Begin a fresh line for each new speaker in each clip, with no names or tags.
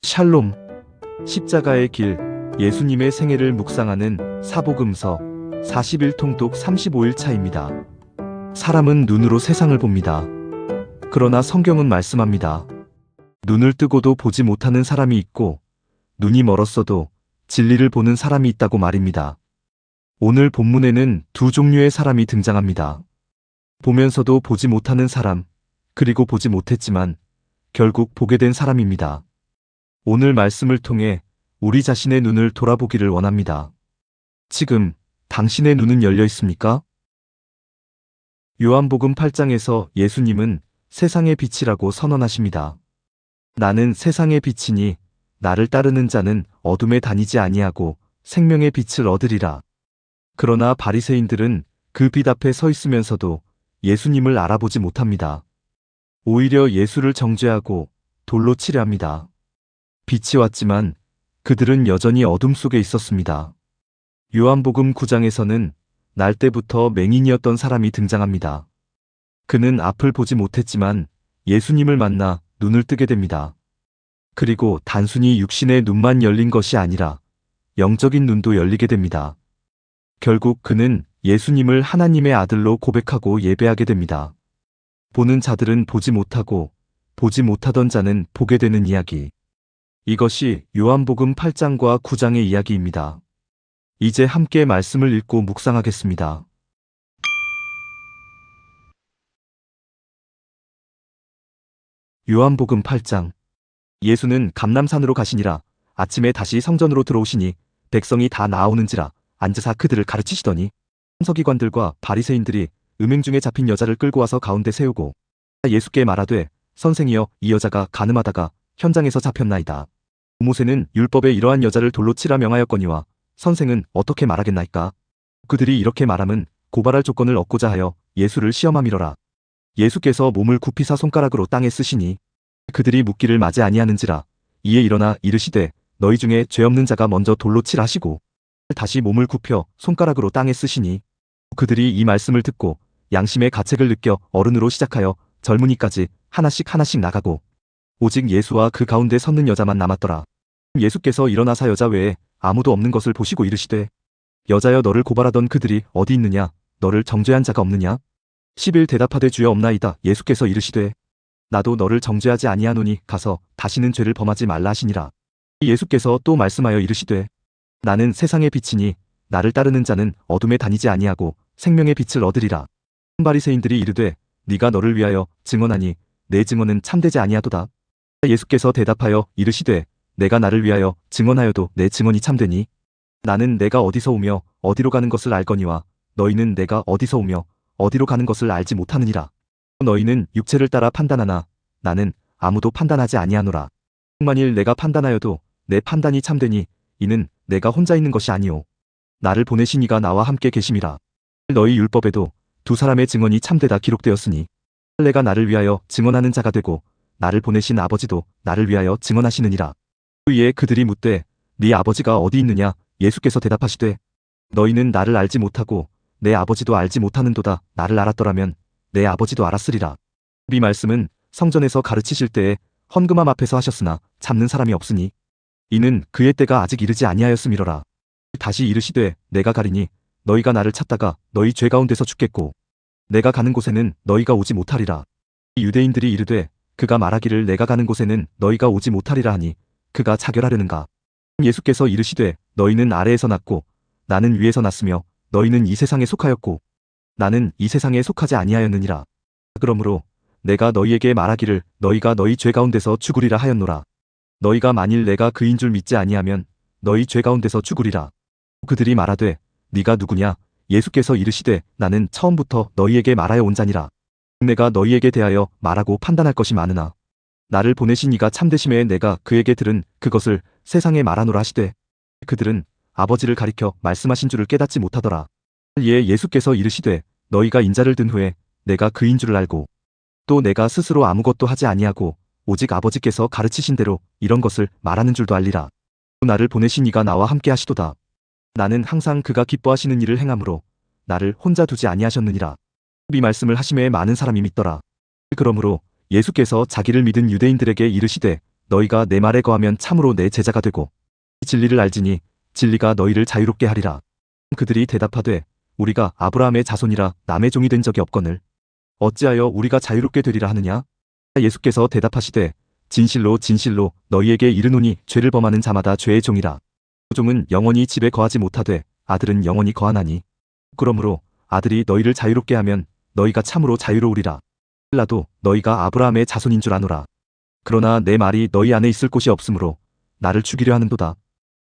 샬롬, 십자가의 길, 예수님의 생애를 묵상하는 사복음서 40일 통독 35일 차입니다. 사람은 눈으로 세상을 봅니다. 그러나 성경은 말씀합니다. 눈을 뜨고도 보지 못하는 사람이 있고 눈이 멀었어도 진리를 보는 사람이 있다고 말입니다. 오늘 본문에는 두 종류의 사람이 등장합니다. 보면서도 보지 못하는 사람, 그리고 보지 못했지만 결국 보게 된 사람입니다. 오늘 말씀을 통해 우리 자신의 눈을 돌아보기를 원합니다. 지금 당신의 눈은 열려 있습니까? 요한복음 8장에서 예수님은 세상의 빛이라고 선언하십니다. 나는 세상의 빛이니 나를 따르는 자는 어둠에 다니지 아니하고 생명의 빛을 얻으리라. 그러나 바리새인들은 그 빛 앞에 서 있으면서도 예수님을 알아보지 못합니다. 오히려 예수를 정죄하고 돌로 치려 합니다. 빛이 왔지만 그들은 여전히 어둠 속에 있었습니다. 요한복음 9장에서는 날 때부터 맹인이었던 사람이 등장합니다. 그는 앞을 보지 못했지만 예수님을 만나 눈을 뜨게 됩니다. 그리고 단순히 육신의 눈만 열린 것이 아니라 영적인 눈도 열리게 됩니다. 결국 그는 예수님을 하나님의 아들로 고백하고 예배하게 됩니다. 보는 자들은 보지 못하고 보지 못하던 자는 보게 되는 이야기. 이것이 요한복음 8장과 9장의 이야기입니다. 이제 함께 말씀을 읽고 묵상하겠습니다. 요한복음 8장. 예수는 감람산으로 가시니라. 아침에 다시 성전으로 들어오시니 백성이 다 나아오는지라 앉으사 그들을 가르치시더니 서기관들과 바리새인들이 음행 중에 잡힌 여자를 끌고 와서 가운데 세우고 예수께 말하되 선생이여 이 여자가 간음하다가 현장에서 잡혔나이다. 모세는 율법에 이러한 여자를 돌로 치라 명하였거니와 선생은 어떻게 말하겠나이까? 그들이 이렇게 말함은 고발할 조건을 얻고자 하여 예수를 시험함이러라. 예수께서 몸을 굽히사 손가락으로 땅에 쓰시니 그들이 묻기를 맞이 아니하는지라. 이에 일어나 이르시되 너희 중에 죄 없는 자가 먼저 돌로 치라 하시고 다시 몸을 굽혀 손가락으로 땅에 쓰시니 그들이 이 말씀을 듣고 양심의 가책을 느껴 어른으로 시작하여 젊은이까지 하나씩 나가고 오직 예수와 그 가운데 섰는 여자만 남았더라. 예수께서 일어나사 여자 외에 아무도 없는 것을 보시고 이르시되 여자여 너를 고발하던 그들이 어디 있느냐? 너를 정죄한 자가 없느냐? 10일 대답하되 주여 없나이다. 예수께서 이르시되 나도 너를 정죄하지 아니하노니 가서 다시는 죄를 범하지 말라 하시니라. 예수께서 또 말씀하여 이르시되 나는 세상의 빛이니 나를 따르는 자는 어둠에 다니지 아니하고 생명의 빛을 얻으리라. 바리새인들이 이르되 네가 너를 위하여 증언하니 내 증언은 참되지 아니하도다. 예수께서 대답하여 이르시되 내가 나를 위하여 증언하여도 내 증언이 참되니 나는 내가 어디서 오며 어디로 가는 것을 알거니와 너희는 내가 어디서 오며 어디로 가는 것을 알지 못하느니라. 너희는 육체를 따라 판단하나 나는 아무도 판단하지 아니하노라. 만일 내가 판단하여도 내 판단이 참되니 이는 내가 혼자 있는 것이 아니오 나를 보내신 이가 나와 함께 계심이라. 너희 율법에도 두 사람의 증언이 참되다 기록되었으니 내가 나를 위하여 증언하는 자가 되고 나를 보내신 아버지도 나를 위하여 증언하시느니라. 이에 그들이 묻되 네 아버지가 어디 있느냐? 예수께서 대답하시되 너희는 나를 알지 못하고 내 아버지도 알지 못하는도다. 나를 알았더라면 내 아버지도 알았으리라. 이 말씀은 성전에서 가르치실 때에 헌금함 앞에서 하셨으나 잡는 사람이 없으니 이는 그의 때가 아직 이르지 아니하였음이로라. 다시 이르시되 내가 가리니 너희가 나를 찾다가 너희 죄 가운데서 죽겠고 내가 가는 곳에는 너희가 오지 못하리라. 유대인들이 이르되 그가 말하기를 내가 가는 곳에는 너희가 오지 못하리라 하니 그가 자결하려는가? 예수께서 이르시되 너희는 아래에서 났고 나는 위에서 났으며 너희는 이 세상에 속하였고 나는 이 세상에 속하지 아니하였느니라. 그러므로 내가 너희에게 말하기를 너희가 너희 죄 가운데서 죽으리라 하였노라. 너희가 만일 내가 그인 줄 믿지 아니하면 너희 죄 가운데서 죽으리라. 그들이 말하되 네가 누구냐? 예수께서 이르시되 나는 처음부터 너희에게 말하여 온 자니라. 내가 너희에게 대하여 말하고 판단할 것이 많으나 나를 보내신 이가 참되심에 내가 그에게 들은 그것을 세상에 말하노라 하시되 그들은 아버지를 가리켜 말씀하신 줄을 깨닫지 못하더라. 이에 예수께서 이르시되 너희가 인자를 든 후에 내가 그인 줄을 알고 또 내가 스스로 아무것도 하지 아니하고 오직 아버지께서 가르치신 대로 이런 것을 말하는 줄도 알리라. 나를 보내신 이가 나와 함께 하시도다. 나는 항상 그가 기뻐하시는 일을 행함으로 나를 혼자 두지 아니하셨느니라. 이 말씀을 하심에 많은 사람이 믿더라. 그러므로 예수께서 자기를 믿은 유대인들에게 이르시되 너희가 내 말에 거하면 참으로 내 제자가 되고 진리를 알지니 진리가 너희를 자유롭게 하리라. 그들이 대답하되 우리가 아브라함의 자손이라 남의 종이 된 적이 없거늘 어찌하여 우리가 자유롭게 되리라 하느냐? 예수께서 대답하시되 진실로 진실로 너희에게 이르노니 죄를 범하는 자마다 죄의 종이라. 종은 영원히 집에 거하지 못하되 아들은 영원히 거하나니 그러므로 아들이 너희를 자유롭게 하면 너희가 참으로 자유로우리라. 나도 너희가 아브라함의 자손인 줄 아노라. 그러나 내 말이 너희 안에 있을 곳이 없으므로 나를 죽이려 하는도다.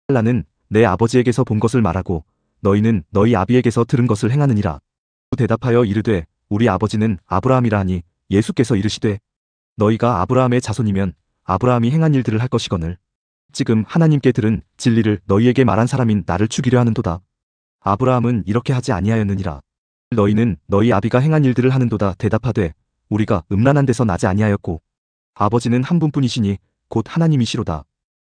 나는 내 아버지에게서 본 것을 말하고 너희는 너희 아비에게서 들은 것을 행하느니라. 대답하여 이르되 우리 아버지는 아브라함이라 하니 예수께서 이르시되 너희가 아브라함의 자손이면 아브라함이 행한 일들을 할 것이거늘 지금 하나님께 들은 진리를 너희에게 말한 사람인 나를 죽이려 하는도다. 아브라함은 이렇게 하지 아니하였느니라. 너희는 너희 아비가 행한 일들을 하는도다. 대답하되 우리가 음란한 데서 나지 아니하였고 아버지는 한 분뿐이시니 곧 하나님이시로다.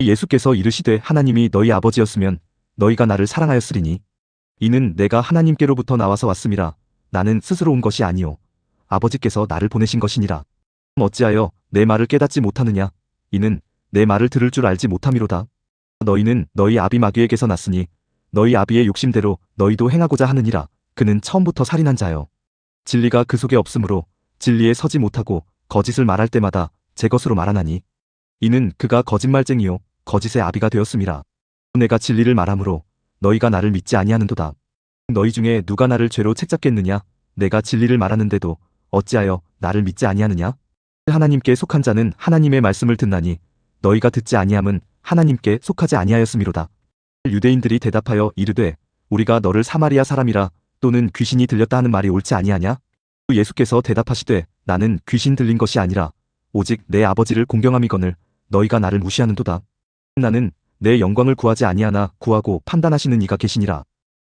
예수께서 이르시되 하나님이 너희 아버지였으면 너희가 나를 사랑하였으리니 이는 내가 하나님께로부터 나와서 왔음이라. 나는 스스로 온 것이 아니요 아버지께서 나를 보내신 것이니라. 어찌하여 내 말을 깨닫지 못하느냐? 이는 내 말을 들을 줄 알지 못함이로다. 너희는 너희 아비 마귀에게서 났으니 너희 아비의 욕심대로 너희도 행하고자 하느니라. 그는 처음부터 살인한 자요 진리가 그 속에 없으므로 진리에 서지 못하고 거짓을 말할 때마다 제 것으로 말하나니 이는 그가 거짓말쟁이요 거짓의 아비가 되었음이라. 내가 진리를 말하므로 너희가 나를 믿지 아니하는도다. 너희 중에 누가 나를 죄로 책잡겠느냐? 내가 진리를 말하는데도 어찌하여 나를 믿지 아니하느냐? 하나님께 속한 자는 하나님의 말씀을 듣나니 너희가 듣지 아니함은 하나님께 속하지 아니하였음이로다. 유대인들이 대답하여 이르되 우리가 너를 사마리아 사람이라 또는 귀신이 들렸다 하는 말이 옳지 아니하냐? 예수께서 대답하시되 나는 귀신 들린 것이 아니라 오직 내 아버지를 공경함이거늘 너희가 나를 무시하는도다. 나는 내 영광을 구하지 아니하나 구하고 판단하시는 이가 계시니라.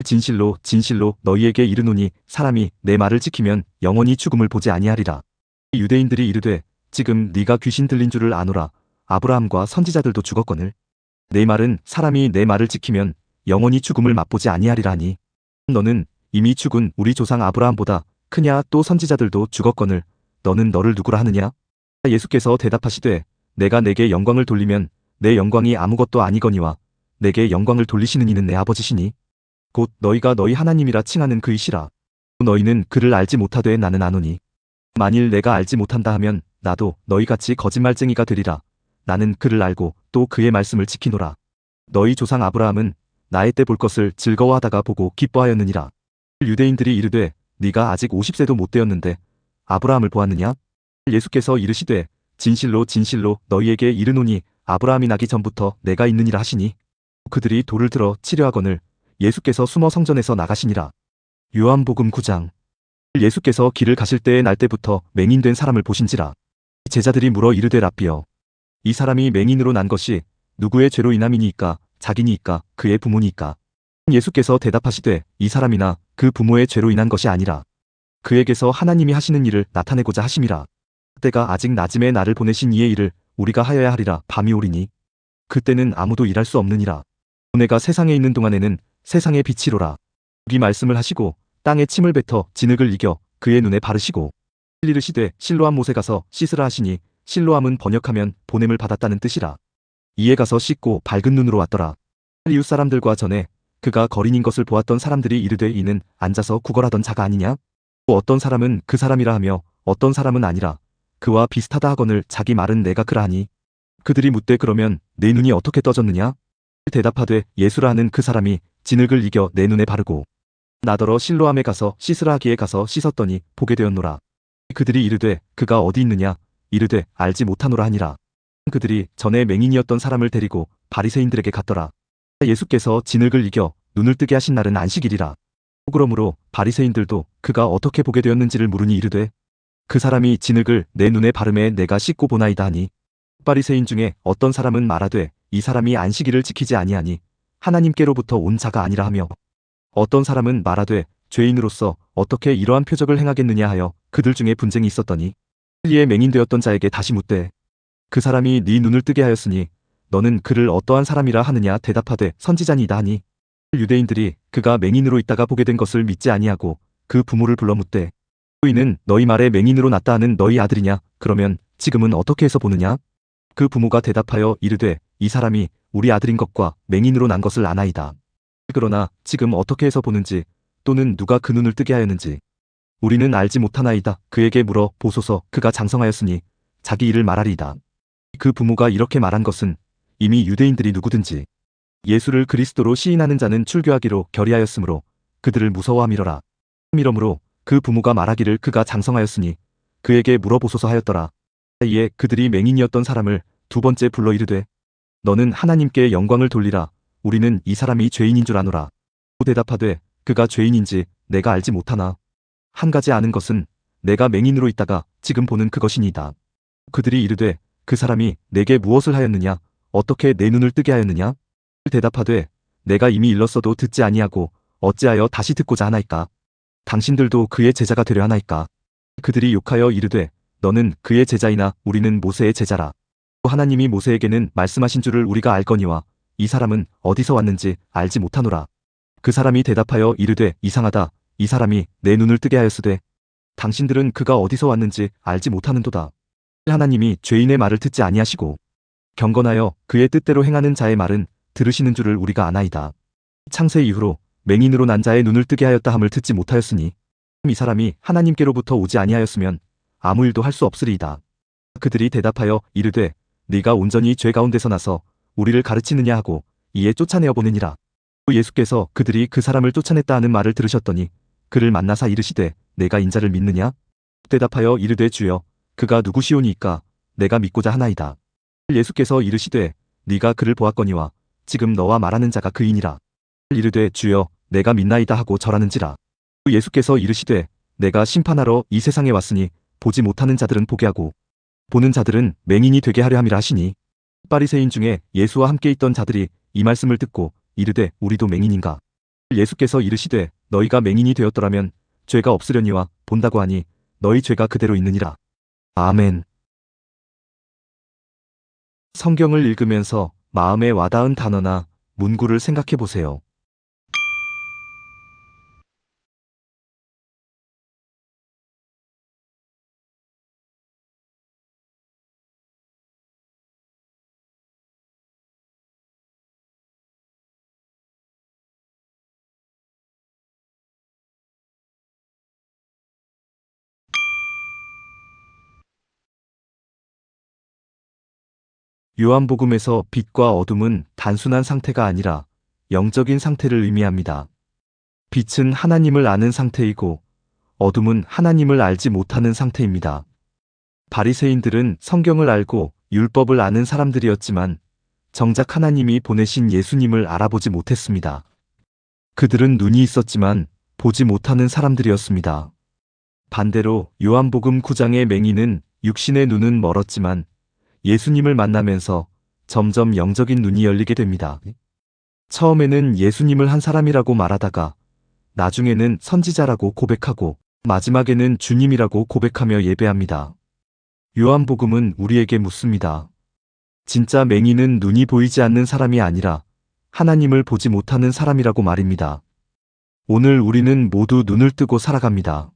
진실로 진실로 너희에게 이르노니 사람이 내 말을 지키면 영원히 죽음을 보지 아니하리라. 유대인들이 이르되 지금 네가 귀신 들린 줄을 아노라. 아브라함과 선지자들도 죽었거늘 내 말은 사람이 내 말을 지키면 영원히 죽음을 맛보지 아니하리라 하니 너는 이미 죽은 우리 조상 아브라함보다 크냐? 또 선지자들도 죽었거늘 너는 너를 누구라 하느냐? 예수께서 대답하시되 내가 내게 영광을 돌리면 내 영광이 아무것도 아니거니와 내게 영광을 돌리시는 이는 내 아버지시니 곧 너희가 너희 하나님이라 칭하는 그이시라. 너희는 그를 알지 못하되 나는 아노니 만일 내가 알지 못한다 하면 나도 너희같이 거짓말쟁이가 되리라. 나는 그를 알고 또 그의 말씀을 지키노라. 너희 조상 아브라함은 나의 때 볼 것을 즐거워하다가 보고 기뻐하였느니라. 유대인들이 이르되 네가 아직 50세도 못 되었는데 아브라함을 보았느냐? 예수께서 이르시되 진실로 진실로 너희에게 이르노니 아브라함이 나기 전부터 내가 있느니라 하시니 그들이 돌을 들어 치려 하거늘 예수께서 숨어 성전에서 나가시니라. 요한복음 9장. 예수께서 길을 가실 때의 날 때부터 맹인된 사람을 보신지라. 제자들이 물어 이르되 랍비여 이 사람이 맹인으로 난 것이 누구의 죄로 인함이니이까 자기니이까 그의 부모니이까? 예수께서 대답하시되 이 사람이나 그 부모의 죄로 인한 것이 아니라 그에게서 하나님이 하시는 일을 나타내고자 하심이라. 때가 아직 낮음에 나를 보내신 이의 일을 우리가 하여야 하리라. 밤이 오리니 그때는 아무도 일할 수 없느니라. 내가 세상에 있는 동안에는 세상의 빛이로라. 이 말씀을 하시고 땅에 침을 뱉어 진흙을 이겨 그의 눈에 바르시고 이르시되 실로암 못에 가서 씻으라 하시니 실로암은 번역하면 보냄을 받았다는 뜻이라. 이에 가서 씻고 밝은 눈으로 왔더라. 이웃 사람들과 전에 그가 거린인 것을 보았던 사람들이 이르되 이는 앉아서 구걸하던 자가 아니냐? 또 어떤 사람은 그 사람이라 하며 어떤 사람은 아니라 그와 비슷하다 하거늘 자기 말은 내가 그라 하니 그들이 묻되 그러면 내 눈이 어떻게 떠졌느냐? 대답하되 예수라 하는 그 사람이 진흙을 이겨 내 눈에 바르고 나더러 실로암에 가서 씻으라 하기에 가서 씻었더니 보게 되었노라. 그들이 이르되 그가 어디 있느냐? 이르되 알지 못하노라 하니라. 그들이 전에 맹인이었던 사람을 데리고 바리새인들에게 갔더라. 예수께서 진흙을 이겨 눈을 뜨게 하신 날은 안식일이라. 그러므로 바리새인들도 그가 어떻게 보게 되었는지를 물으니 이르되 그 사람이 진흙을 내 눈에 바르매 내가 씻고 보나이다 하니 바리새인 중에 어떤 사람은 말하되 이 사람이 안식일을 지키지 아니하니 하나님께로부터 온 자가 아니라 하며 어떤 사람은 말하되 죄인으로서 어떻게 이러한 표적을 행하겠느냐 하여 그들 중에 분쟁이 있었더니 이에 맹인되었던 자에게 다시 묻되 그 사람이 네 눈을 뜨게 하였으니 너는 그를 어떠한 사람이라 하느냐? 대답하되 선지자니이다 하니 유대인들이 그가 맹인으로 있다가 보게 된 것을 믿지 아니하고 그 부모를 불러 묻되 이는 너희 말에 맹인으로 났다 하는 너희 아들이냐? 그러면 지금은 어떻게 해서 보느냐? 그 부모가 대답하여 이르되 이 사람이 우리 아들인 것과 맹인으로 난 것을 아나이다. 그러나 지금 어떻게 해서 보는지 또는 누가 그 눈을 뜨게 하였는지 우리는 알지 못하나이다. 그에게 물어 보소서. 그가 장성하였으니 자기 일을 말하리이다. 그 부모가 이렇게 말한 것은 이미 유대인들이 누구든지 예수를 그리스도로 시인하는 자는 출교하기로 결의하였으므로 그들을 무서워함이러라. 이러므로 그 부모가 말하기를 그가 장성하였으니 그에게 물어보소서 하였더라. 이에 그들이 맹인이었던 사람을 두 번째 불러 이르되 너는 하나님께 영광을 돌리라. 우리는 이 사람이 죄인인 줄 아노라. 또 대답하되 그가 죄인인지 내가 알지 못하나 한 가지 아는 것은 내가 맹인으로 있다가 지금 보는 그것이니이다. 그들이 이르되 그 사람이 내게 무엇을 하였느냐 어떻게 내 눈을 뜨게 하였느냐 대답하되 내가 이미 일렀어도 듣지 아니하고 어찌하여 다시 듣고자 하나이까. 당신들도 그의 제자가 되려 하나이까. 그들이 욕하여 이르되 너는 그의 제자이나 우리는 모세의 제자라. 또 하나님이 모세에게는 말씀하신 줄을 우리가 알거니와 이 사람은 어디서 왔는지 알지 못하노라. 그 사람이 대답하여 이르되 이상하다. 이 사람이 내 눈을 뜨게 하였으되 당신들은 그가 어디서 왔는지 알지 못하는도다. 하나님이 죄인의 말을 듣지 아니하시고 경건하여 그의 뜻대로 행하는 자의 말은 들으시는 줄을 우리가 아나이다. 창세 이후로 맹인으로 난 자의 눈을 뜨게 하였다 함을 듣지 못하였으니 이 사람이 하나님께로부터 오지 아니하였으면 아무 일도 할 수 없으리이다. 그들이 대답하여 이르되 네가 온전히 죄 가운데서 나서 우리를 가르치느냐 하고 이에 쫓아내어 보느니라. 또 예수께서 그들이 그 사람을 쫓아냈다 하는 말을 들으셨더니 그를 만나사 이르시되 내가 인자를 믿느냐? 대답하여 이르되 주여 그가 누구시오니이까 내가 믿고자 하나이다. 예수께서 이르시되 네가 그를 보았거니와 지금 너와 말하는 자가 그이니라. 이르되 주여 내가 믿나이다 하고 절하는지라. 또 예수께서 이르시되 내가 심판하러 이 세상에 왔으니 보지 못하는 자들은 보게 하고 보는 자들은 맹인이 되게 하려 함이라 하시니 바리새인 중에 예수와 함께 있던 자들이 이 말씀을 듣고 이르되 우리도 맹인인가. 예수께서 이르시되 너희가 맹인이 되었더라면 죄가 없으려니와 본다고 하니 너희 죄가 그대로 있느니라. 아멘. 성경을 읽으면서 마음에 와닿은 단어나 문구를 생각해 보세요. 요한복음에서 빛과 어둠은 단순한 상태가 아니라 영적인 상태를 의미합니다. 빛은 하나님을 아는 상태이고 어둠은 하나님을 알지 못하는 상태입니다. 바리새인들은 성경을 알고 율법을 아는 사람들이었지만 정작 하나님이 보내신 예수님을 알아보지 못했습니다. 그들은 눈이 있었지만 보지 못하는 사람들이었습니다. 반대로 요한복음 9장의 맹인은 육신의 눈은 멀었지만 예수님을 만나면서 점점 영적인 눈이 열리게 됩니다. 처음에는 예수님을 한 사람이라고 말하다가 나중에는 선지자라고 고백하고 마지막에는 주님이라고 고백하며 예배합니다. 요한복음은 우리에게 묻습니다. 진짜 맹인은 눈이 보이지 않는 사람이 아니라 하나님을 보지 못하는 사람이라고 말입니다. 오늘 우리는 모두 눈을 뜨고 살아갑니다.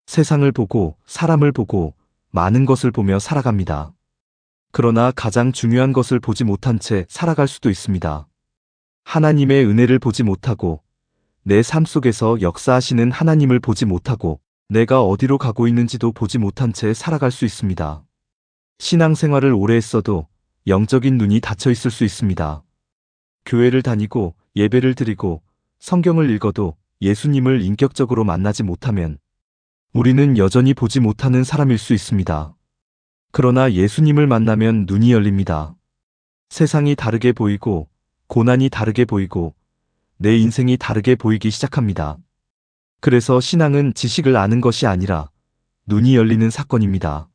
세상을 보고 사람을 보고 많은 것을 보며 살아갑니다. 그러나 가장 중요한 것을 보지 못한 채 살아갈 수도 있습니다. 하나님의 은혜를 보지 못하고 내 삶 속에서 역사하시는 하나님을 보지 못하고 내가 어디로 가고 있는지도 보지 못한 채 살아갈 수 있습니다. 신앙생활을 오래 했어도 영적인 눈이 닫혀 있을 수 있습니다. 교회를 다니고 예배를 드리고 성경을 읽어도 예수님을 인격적으로 만나지 못하면 우리는 여전히 보지 못하는 사람일 수 있습니다. 그러나 예수님을 만나면 눈이 열립니다. 세상이 다르게 보이고 고난이 다르게 보이고 내 인생이 다르게 보이기 시작합니다. 그래서 신앙은 지식을 아는 것이 아니라 눈이 열리는 사건입니다.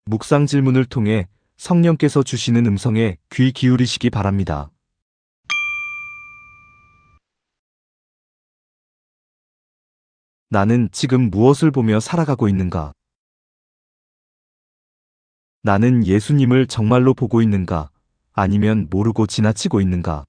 묵상 질문을 통해 성령께서 주시는 음성에 귀 기울이시기 바랍니다. 나는 지금 무엇을 보며 살아가고 있는가? 나는 예수님을 정말로 보고 있는가? 아니면 모르고 지나치고 있는가?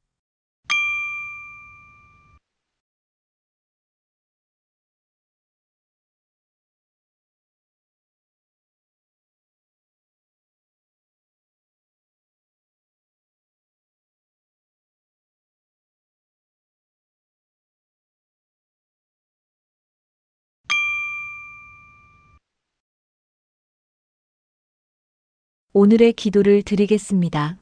오늘의 기도를 드리겠습니다.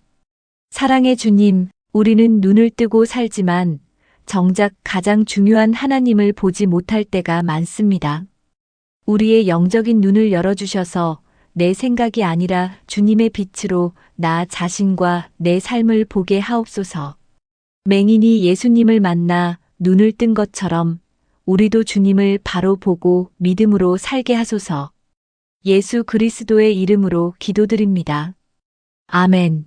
사랑의 주님, 우리는 눈을 뜨고 살지만 정작 가장 중요한 하나님을 보지 못할 때가 많습니다. 우리의 영적인 눈을 열어주셔서 내 생각이 아니라 주님의 빛으로 나 자신과 내 삶을 보게 하옵소서. 맹인이 예수님을 만나 눈을 뜬 것처럼 우리도 주님을 바로 보고 믿음으로 살게 하소서. 예수 그리스도의 이름으로 기도드립니다. 아멘.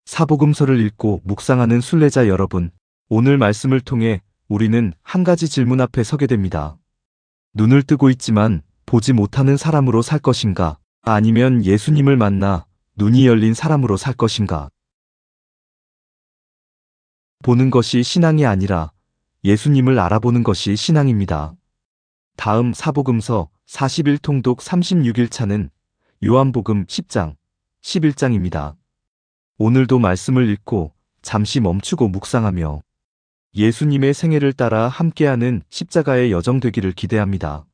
사복음서를 읽고 묵상하는 순례자 여러분, 오늘 말씀을 통해 우리는 한 가지 질문 앞에 서게 됩니다. 눈을 뜨고 있지만 보지 못하는 사람으로 살 것인가? 아니면 예수님을 만나 눈이 열린 사람으로 살 것인가? 보는 것이 신앙이 아니라 예수님을 알아보는 것이 신앙입니다. 다음 사복음서 41통독 36일차는 요한복음 10장, 11장입니다. 오늘도 말씀을 읽고 잠시 멈추고 묵상하며 예수님의 생애를 따라 함께하는 십자가의 여정 되기를 기대합니다.